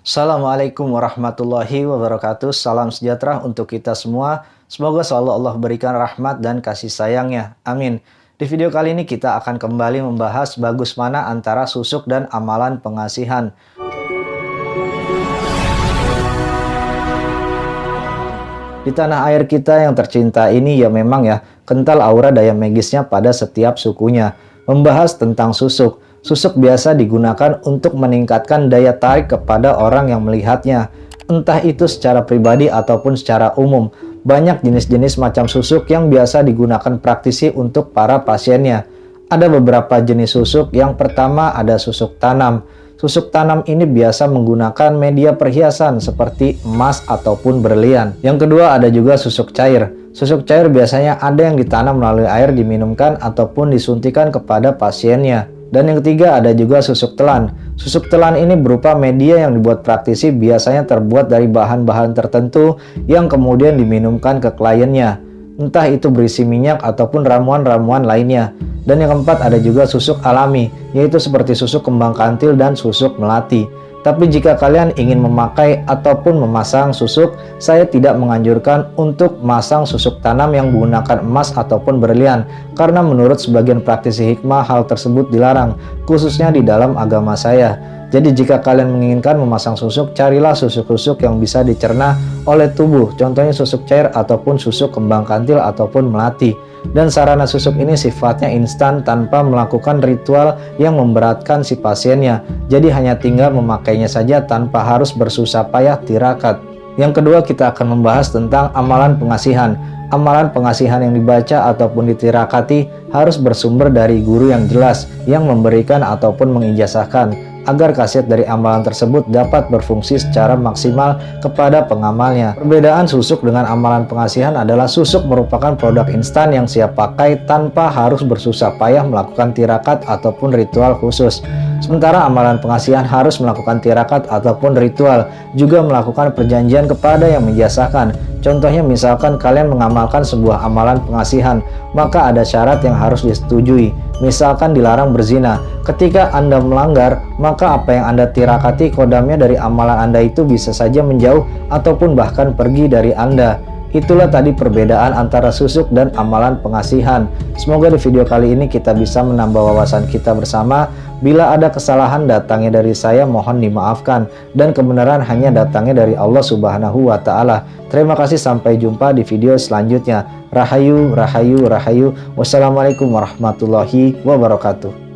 Assalamualaikum warahmatullahi wabarakatuh. Salam sejahtera untuk kita semua. Semoga selalu Allah berikan rahmat dan kasih sayangnya. Amin. Di video kali ini kita akan kembali membahas bagus mana antara susuk dan amalan pengasihan. Di tanah air kita yang tercinta ini ya memang ya kental aura daya magisnya pada setiap sukunya. Membahas tentang susuk. Susuk biasa digunakan untuk meningkatkan daya tarik kepada orang yang melihatnya, entah itu secara pribadi ataupun secara umum. Banyak jenis-jenis macam susuk yang biasa digunakan praktisi untuk para pasiennya. Ada beberapa jenis susuk. Yang pertama ada susuk tanam. Susuk tanam ini biasa menggunakan media perhiasan seperti emas ataupun berlian. Yang kedua ada juga susuk cair. Susuk cair biasanya ada yang ditanam melalui air diminumkan ataupun disuntikan kepada pasiennya. Dan yang ketiga ada juga susuk telan. Susuk telan ini berupa media yang dibuat praktisi, biasanya terbuat dari bahan-bahan tertentu yang kemudian diminumkan ke kliennya. Entah itu berisi minyak ataupun ramuan-ramuan lainnya. Dan yang keempat ada juga susuk alami, yaitu seperti susuk kembang kantil dan susuk melati. Tapi jika kalian ingin memakai ataupun memasang susuk, saya tidak menganjurkan untuk masang susuk tanam yang menggunakan emas ataupun berlian, karena menurut sebagian praktisi hikmah hal tersebut dilarang, khususnya di dalam agama saya. Jadi jika kalian menginginkan memasang susuk, carilah susuk-susuk yang bisa dicerna oleh tubuh, contohnya susuk cair ataupun susuk kembang kantil ataupun melati. Dan sarana susuk ini sifatnya instan tanpa melakukan ritual yang memberatkan si pasiennya. Jadi hanya tinggal memakainya saja tanpa harus bersusah payah tirakat. Yang kedua kita akan membahas tentang amalan pengasihan. Amalan pengasihan yang dibaca ataupun ditirakati harus bersumber dari guru yang jelas, yang memberikan ataupun mengijazahkan, agar khasiat dari amalan tersebut dapat berfungsi secara maksimal kepada pengamalnya. Perbedaan susuk dengan amalan pengasihan adalah susuk merupakan produk instan yang siap pakai tanpa harus bersusah payah melakukan tirakat ataupun ritual khusus. Sementara amalan pengasihan harus melakukan tirakat ataupun ritual, juga melakukan perjanjian kepada yang menjasahkan. Contohnya misalkan kalian mengamalkan sebuah amalan pengasihan, maka ada syarat yang harus disetujui. Misalkan dilarang berzina. Ketika Anda melanggar, maka apa yang Anda tirakati kodamnya dari amalan Anda itu bisa saja menjauh ataupun bahkan pergi dari Anda. Itulah tadi perbedaan antara susuk dan amalan pengasihan. Semoga di video kali ini kita bisa menambah wawasan kita bersama. Bila ada kesalahan datangnya dari saya, mohon dimaafkan, dan kebenaran hanya datangnya dari Allah Subhanahu wa Ta'ala. Terima kasih, sampai jumpa di video selanjutnya. Rahayu, rahayu, rahayu. Wassalamualaikum warahmatullahi wabarakatuh.